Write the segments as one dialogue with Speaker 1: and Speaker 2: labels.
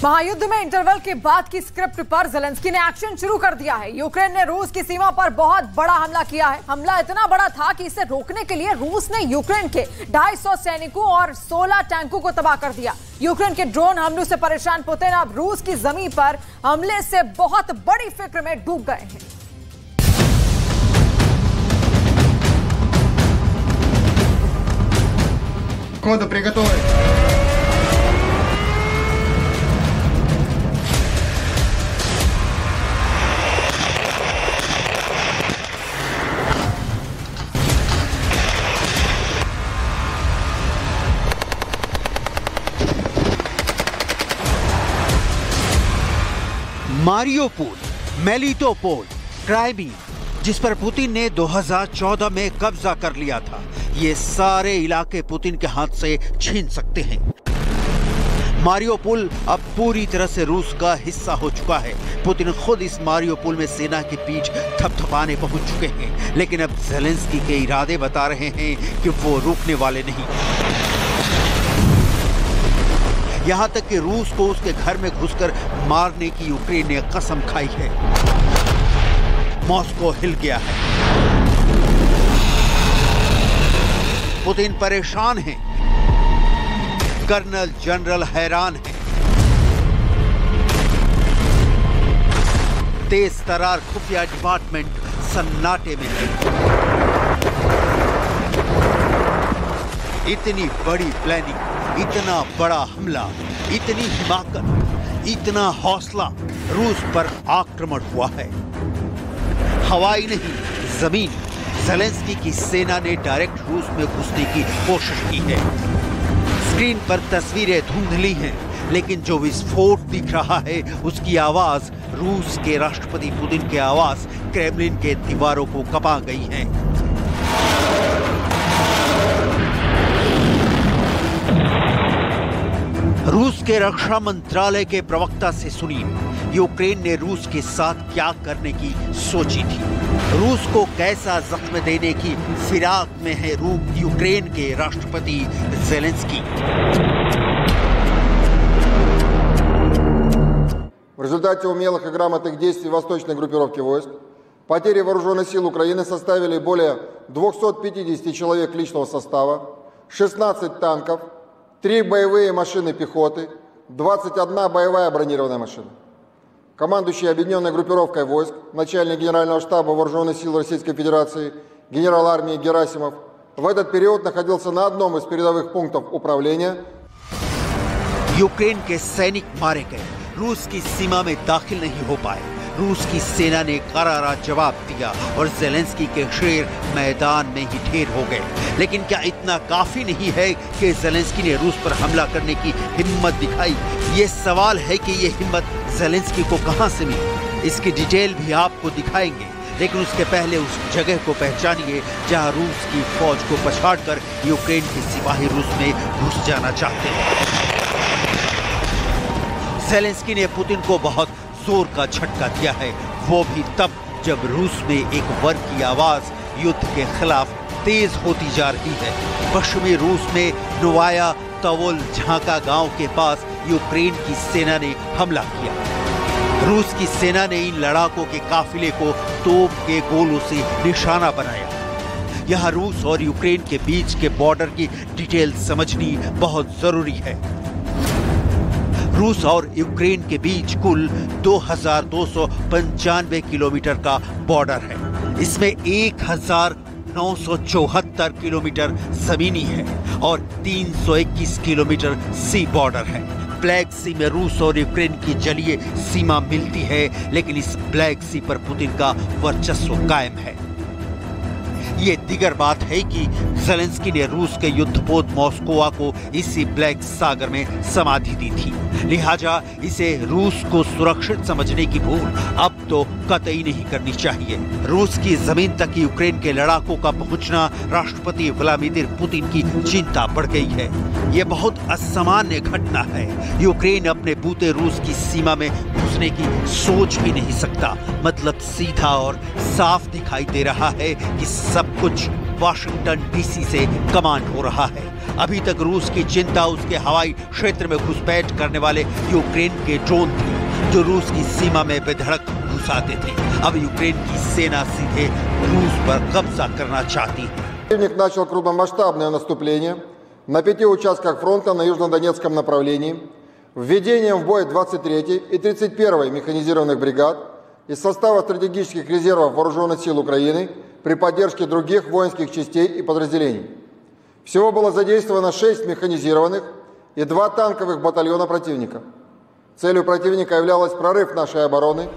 Speaker 1: महायुद्ध में इंटरवल के बाद की स्क्रिप्ट पर ज़ेलेंस्की ने एक्शन शुरू कर दिया है। यूक्रेन ने रूस की सीमा पर बहुत बड़ा हमला किया है। हमला इतना बड़ा था कि इसे रोकने के लिए रूस ने यूक्रेन के 250 सैनिकों और 16 टैंकों को तबाह कर दिया। यूक्रेन के ड्रोन हमलों से परेशान पुतिन अब रूस की जमीन पर हमले से बहुत बड़ी फिक्र में डूब गए हैं।
Speaker 2: Кода приготовить.
Speaker 3: मारियोपोल, मेलिटोपोल, क्राइमिया, जिस पर पुतिन ने 2014 में कब्जा कर लिया था, ये सारे इलाके पुतिन के हाथ से छीन सकते हैं। मारियोपोल अब पूरी तरह से रूस का हिस्सा हो चुका है। पुतिन खुद इस मारियोपोल में सेना की पीठ थपथपाने पहुंच चुके हैं, लेकिन अब ज़ेलेंस्की के इरादे बता रहे हैं कि वो रुकने वाले नहीं। यहां तक कि रूस को उसके घर में घुसकर मारने की यूक्रेन ने कसम खाई है। मॉस्को हिल गया है। पुतिन परेशान हैं, कर्नल जनरल हैरान हैं। तेज तरार खुफिया डिपार्टमेंट सन्नाटे में है। इतनी बड़ी प्लानिंग, इतना बड़ा हमला, इतनी हिमाकत, इतना हौसला, रूस पर आक्रमण हुआ है। हवाई नहीं, जमीन। ज़ेलेंस्की की सेना ने डायरेक्ट रूस में घुसने की कोशिश की है। स्क्रीन पर तस्वीरें धुंधली हैं, लेकिन जो विस्फोट दिख रहा है उसकी आवाज रूस के राष्ट्रपति पुतिन के आवाज क्रेमलिन के दीवारों को कपा गई है। रूस के रक्षा मंत्रालय के प्रवक्ता से सुनिए, यूक्रेन ने रूस के साथ क्या करने की सोची थी। रूस को कैसा जख्म देने की फिराक में है यूक्रेन के राष्ट्रपति ज़ेलेंस्की।
Speaker 2: В результате умелых и грамотных действий восточной группировки войск потери вооруженных сил Украины составили более 250 человек личного состава, 16 танков, 3 боевые машины пехоты, 21 боевая бронированная машина. Командующий объединенной группировкой войск, начальник Генерального штаба Вооруженных сил Российской Федерации, генерал армии Герасимов в этот период находился на одном из передовых пунктов управления.
Speaker 3: यूक्रेन के सैनिक मारे गए, रूस की सीमा में दाखिल नहीं हो पाए। रूस की सेना ने करारा जवाब दिया और ज़ेलेंस्की के शेर मैदान में ही ढेर हो गए। लेकिन क्या इतना काफी नहीं है कि ज़ेलेंस्की ने रूस पर हमला करने की हिम्मत दिखाई? ये सवाल है कि ये हिम्मत ज़ेलेंस्की को कहां से मिली। इसकी डिटेल भी आपको दिखाएंगे, लेकिन उसके पहले उस जगह को पहचानिए जहां रूस की फौज को पछाड़कर यूक्रेन के सिपाही रूस में घुस जाना चाहते हैं। ज़ेलेंस्की ने पुतिन को बहुत जोर का झटका दिया है, वो भी तब जब रूस में एक वर्ग की आवाज युद्ध के खिलाफ तेज होती जा रही है। पश्चिमी रूस में नोवाया तवोल झांका गांव के पास यूक्रेन की सेना ने हमला किया। रूस की सेना ने इन लड़ाकों के काफिले को तोप के गोलों से निशाना बनाया। यहां रूस और यूक्रेन के बीच के बॉर्डर की डिटेल समझनी बहुत जरूरी है। रूस और यूक्रेन के बीच कुल 2295 किलोमीटर का बॉर्डर है। इसमें 1974 किलोमीटर जमीनी है और 321 किलोमीटर सी बॉर्डर है। ब्लैक सी में रूस और यूक्रेन की जलीय सीमा मिलती है, लेकिन इस ब्लैक सी पर पुतिन का वर्चस्व कायम है। ये दिगर बात है कि ज़ेलेंस्की ने रूस के युद्धपोत मॉस्कोवा को इसी ब्लैक सागर में समाधि दी थी। लिहाजा इसे रूस को सुरक्षित समझने की भूल अब तो कतई नहीं करनी चाहिए। रूस की जमीन तक यूक्रेन के लड़ाकों का पहुंचना राष्ट्रपति व्लादिमीर पुतिन की चिंता बढ़ गई है। ये बहुत असामान्य घटना है। यूक्रेन अपने बूते रूस की सीमा में घुसने की सोच भी नहीं सकता। मतलब सीधा और साफ दिखाई दे रहा है कि सब कुछ वाशिंगटन डीसी से कमांड हो रहा है। अभी तक रूस की चिंता उसके हवाई क्षेत्र में घुसपैठ करने वाले यूक्रेन के ड्रोन थे, जो रूस की सीमा में बेधड़क घुस आते थे। अब यूक्रेन की सेना सीधे रूस पर कब्जा करना चाहती है।
Speaker 2: Противник начал крупномасштабное наступление на 5 участках фронта на южнодонецком направлении, введением в бой 23-й и 31-й механизированных бригад из состава стратегических резервов Вооруженных сил Украины при поддержке других воинских частей и подразделений. Всего было задействовано 6 механизированных и 2 танковых батальона противника. Целью противника являлась прорыв нашей обороны.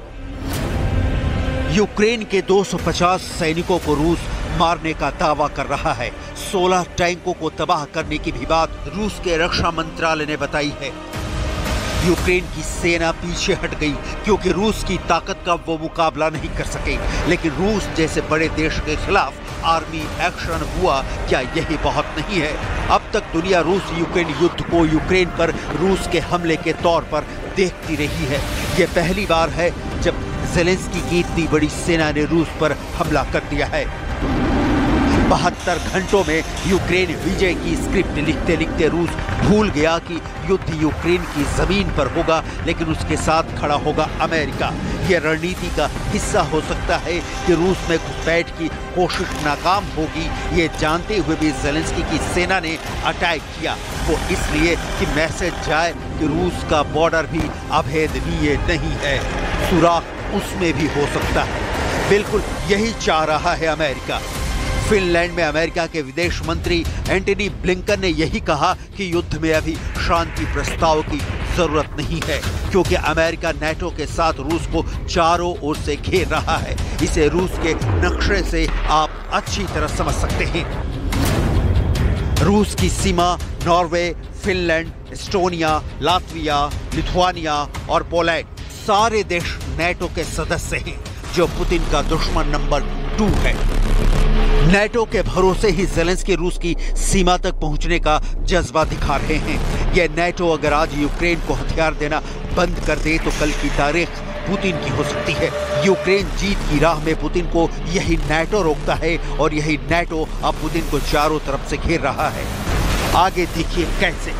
Speaker 3: यूक्रेन के 250 सैनिकों को रूस मारने का दावा कर रहा है। 16 टैंकों को तबाह करने की भी बात रूस के रक्षा मंत्रालय ने बताई है। यूक्रेन की सेना पीछे हट गई क्योंकि रूस की ताकत का वो मुकाबला नहीं कर सके। लेकिन रूस जैसे बड़े देश के खिलाफ आर्मी एक्शन हुआ, क्या यही बहुत नहीं है? अब तक दुनिया रूस यूक्रेन युद्ध को यूक्रेन पर रूस के हमले के तौर पर देखती रही है। ये पहली बार है जब ज़ेलेंस्की की इतनी बड़ी सेना ने रूस पर हमला कर दिया है। 72 घंटों में यूक्रेन विजय की स्क्रिप्ट लिखते लिखते रूस भूल गया कि युद्ध यूक्रेन की जमीन पर होगा, लेकिन उसके साथ खड़ा होगा अमेरिका। यह रणनीति का हिस्सा हो सकता है कि रूस में घुसपैठ की कोशिश नाकाम होगी। ये जानते हुए भी ज़ेलेंस्की की सेना ने अटैक किया, वो इसलिए कि मैसेज जाए कि रूस का बॉर्डर भी अभेदनीय नहीं है, सुराख उसमें भी हो सकता है। बिल्कुल यही चाह रहा है अमेरिका। फिनलैंड में अमेरिका के विदेश मंत्री एंटनी ब्लिंकन ने यही कहा कि युद्ध में अभी शांति प्रस्ताव की जरूरत नहीं है, क्योंकि अमेरिका नाटो के साथ रूस को चारों ओर से घेर रहा है। इसे रूस के नक्शे से आप अच्छी तरह समझ सकते हैं। रूस की सीमा Norway, Finland, Estonia, Latvia, Lithuania और पोलैंड सारे देश नाटो के सदस्य हैं, जो पुतिन का दुश्मन नंबर 2 है। नाटो के भरोसे ही ज़ेलेंस्की रूस की सीमा तक पहुंचने का जज्बा दिखा रहे हैं। यह नाटो अगर आज यूक्रेन को हथियार देना बंद कर दे तो कल की तारीख पुतिन की हो सकती है। यूक्रेन जीत की राह में पुतिन को यही नाटो रोकता है और यही नाटो अब पुतिन को चारों तरफ से घेर रहा है। आगे देखिए कैसे।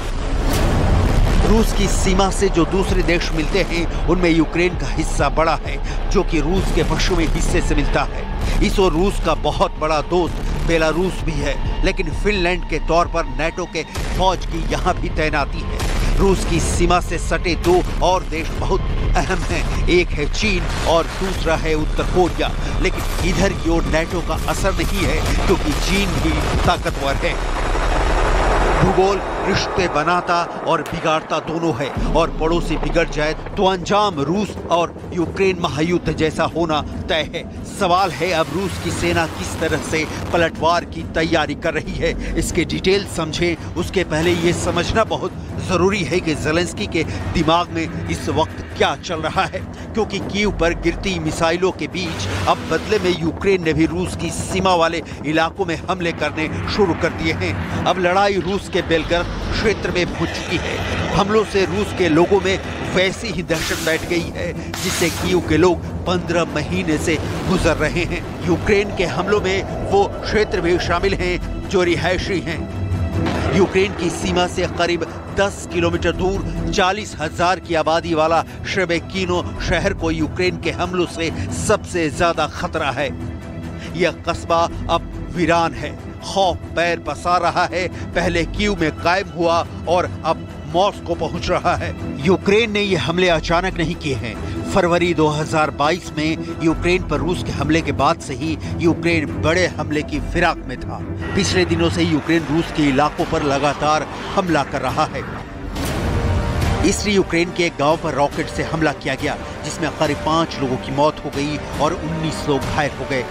Speaker 3: रूस की सीमा से जो दूसरे देश मिलते हैं उनमें यूक्रेन का हिस्सा बड़ा है, जो कि रूस के पश्चिमी हिस्से से मिलता है। इस ओर रूस का बहुत बड़ा दोस्त बेलारूस भी है, लेकिन फिनलैंड के तौर पर नाटो के फौज की यहाँ भी तैनाती है। रूस की सीमा से सटे 2 और देश बहुत अहम हैं, एक है चीन और दूसरा है उत्तर कोरिया। लेकिन इधर की ओर नाटो का असर नहीं है, क्योंकि चीन भी ताकतवर है। भूगोल रिश्ते बनाता और बिगाड़ता दोनों है, और पड़ोसी बिगड़ जाए तो अंजाम रूस और यूक्रेन महायुद्ध जैसा होना तय है। सवाल है अब रूस की सेना किस तरह से पलटवार की तैयारी कर रही है। इसके डिटेल समझें उसके पहले ये समझना बहुत जरूरी है कि ज़ेलेंस्की के दिमाग में इस वक्त क्या चल रहा है, क्योंकि कीव पर गिरती मिसाइलों के बीच अब बदले में यूक्रेन ने भी रूस की सीमा वाले इलाकों में हमले करने शुरू कर दिए हैं। अब लड़ाई रूस के बेलगरद क्षेत्र में पहुंच चुकी है। हमलों से रूस के लोगों में वैसी ही दहशत बैठ गई है जिससे कीव के लोग 15 महीने से गुजर रहे हैं। यूक्रेन के हमलों में वो क्षेत्र भी शामिल हैं जो रिहायशी हैं। यूक्रेन की सीमा से करीब 10 किलोमीटर दूर 40,000 की आबादी वाला शेबेकीनो शहर को यूक्रेन के हमलों से सबसे ज्यादा खतरा है। यह कस्बा अब वीरान है, खौफ पैर पसार रहा है। पहले कीव में कायम हुआ और अब मॉस्को पहुंच रहा है। यूक्रेन ने ये हमले अचानक नहीं किए हैं। फरवरी 2022 में यूक्रेन पर रूस के हमले के बाद से ही यूक्रेन बड़े हमले की फिराक में था। पिछले दिनों से यूक्रेन रूस के इलाकों पर लगातार हमला कर रहा है। इसलिए यूक्रेन के एक गांव पर रॉकेट से हमला किया गया, जिसमें करीब 5 लोगों की मौत हो गई और 19 लोग घायल हो गए।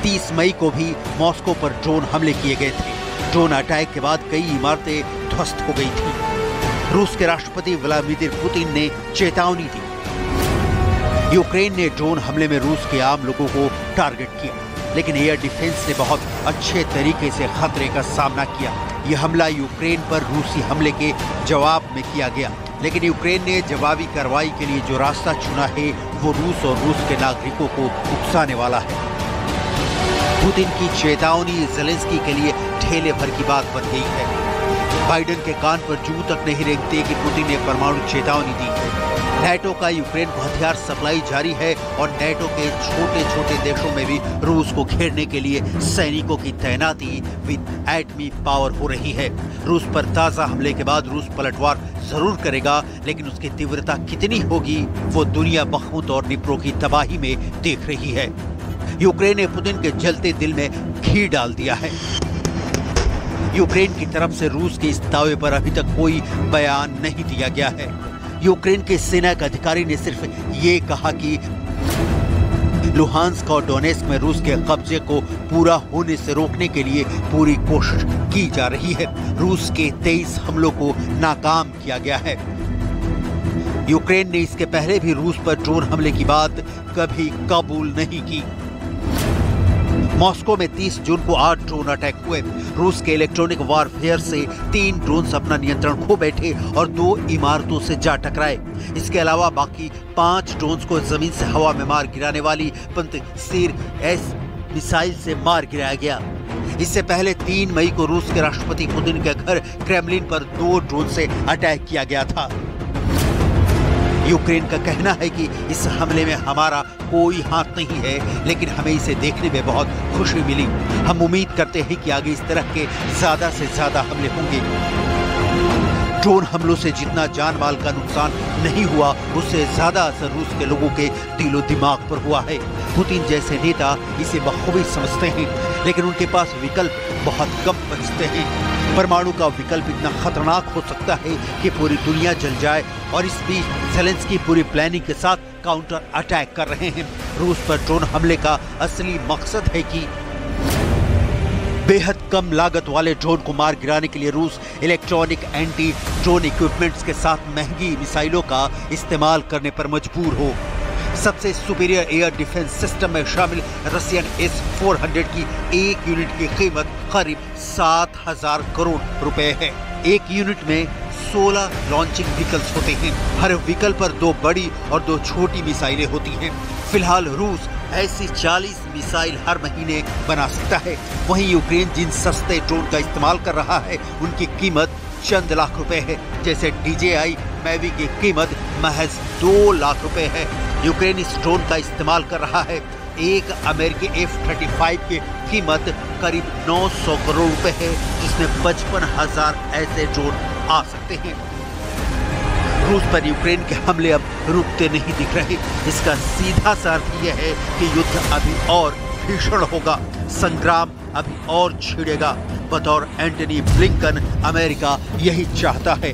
Speaker 3: 30 मई को भी मॉस्को पर ड्रोन हमले किए गए थे। ड्रोन अटैक के बाद कई इमारतें ध्वस्त हो गई थी। रूस के राष्ट्रपति व्लादिमीर पुतिन ने चेतावनी दी। यूक्रेन ने ड्रोन हमले में रूस के आम लोगों को टारगेट किया, लेकिन एयर डिफेंस ने बहुत अच्छे तरीके से खतरे का सामना किया। यह हमला यूक्रेन पर रूसी हमले के जवाब में किया गया, लेकिन यूक्रेन ने जवाबी कार्रवाई के लिए जो रास्ता चुना है वो रूस और रूस के नागरिकों को उकसाने वाला है। पुतिन की चेतावनी ज़ेलेंस्की के लिए ठेले भर की बात बन गई है। बाइडेन के कान पर जूं तक नहीं रेंगते कि पुतिन ने परमाणु चेतावनी दी। नेटो का यूक्रेन को हथियार सप्लाई जारी है और नेटो के छोटे छोटे देशों में भी रूस को घेरने के लिए सैनिकों की तैनाती विद एटमी पावर हो रही है। रूस पर ताजा हमले के बाद रूस पलटवार जरूर करेगा, लेकिन उसकी तीव्रता कितनी होगी वो दुनिया बखूत और निप्रो की तबाही में देख रही है। यूक्रेन ने पुतिन के जलते दिल में घी डाल दिया है। यूक्रेन की तरफ से रूस के इस दावे पर अभी तक कोई बयान नहीं दिया गया है। यूक्रेन के सेना के अधिकारी ने सिर्फ ये कहा कि लुहांस्क और डोनेस्क में रूस के कब्जे को पूरा होने से रोकने के लिए पूरी कोशिश की जा रही है। रूस के 23 हमलों को नाकाम किया गया है। यूक्रेन ने इसके पहले भी रूस पर ड्रोन हमले की बात कभी कबूल नहीं की। मॉस्को में 30 जून को 8 ड्रोन अटैक हुए। रूस के इलेक्ट्रॉनिक वारफेयर से 3 ड्रोन अपना नियंत्रण खो बैठे और 2 इमारतों से जा टकराए। इसके अलावा बाकी 5 ड्रोन को जमीन से हवा में मार गिराने वाली पंतसीर एस मिसाइल से मार गिराया गया। इससे पहले 3 मई को रूस के राष्ट्रपति पुतिन के घर क्रेमलिन पर 2 ड्रोन से अटैक किया गया था। यूक्रेन का कहना है कि इस हमले में हमारा कोई हाथ नहीं है, लेकिन हमें इसे देखने में बहुत खुशी मिली। हम उम्मीद करते हैं कि आगे इस तरह के ज्यादा से ज्यादा हमले होंगे। ड्रोन हमलों से जितना जान माल का नुकसान नहीं हुआ, उससे ज्यादा असर रूस के लोगों के दिलो दिमाग पर हुआ है। पुतिन जैसे नेता इसे बखूबी समझते हैं, लेकिन उनके पास विकल्प बहुत कम बचते हैं। परमाणु का विकल्प इतना खतरनाक हो सकता है कि पूरी दुनिया जल जाए, और इस बीच ज़ेलेंस्की पूरी प्लानिंग के साथ काउंटर अटैक कर रहे हैं। रूस पर ड्रोन हमले का असली मकसद है कि बेहद कम लागत वाले ड्रोन को मार गिराने के लिए रूस इलेक्ट्रॉनिक एंटी ड्रोन इक्विपमेंट्स के साथ महंगी मिसाइलों का इस्तेमाल करने पर मजबूर हो। सबसे सुपीरियर एयर डिफेंस सिस्टम में शामिल रशियन S-400 की एक यूनिट की कीमत करीब 7,000 करोड़ रुपए है। एक यूनिट में 16 लॉन्चिंग व्हीकल्स होते हैं। हर व्हीकल पर 2 बड़ी और 2 छोटी मिसाइलें होती हैं। फिलहाल रूस ऐसी 40 मिसाइल हर महीने बना सकता है। वहीं यूक्रेन जिन सस्ते ड्रोन का इस्तेमाल कर रहा है, उनकी कीमत चंद लाख रुपए है। जैसे DJI मैवी की कीमत महज 2 लाख रुपए है। यूक्रेन इस ड्रोन का इस्तेमाल कर रहा है। एक अमेरिकी F-35 की कीमत करीब 900 करोड़ रुपए है, जिसमें 55,000 ऐसे ड्रोन आ सकते हैं। रूस पर यूक्रेन के हमले अब रुकते नहीं दिख रहे। इसका सीधा सा अर्थ यह है कि युद्ध अभी और भीषण होगा, संग्राम अभी और छिड़ेगा। बतौर एंटनी ब्लिंकन अमेरिका यही चाहता है।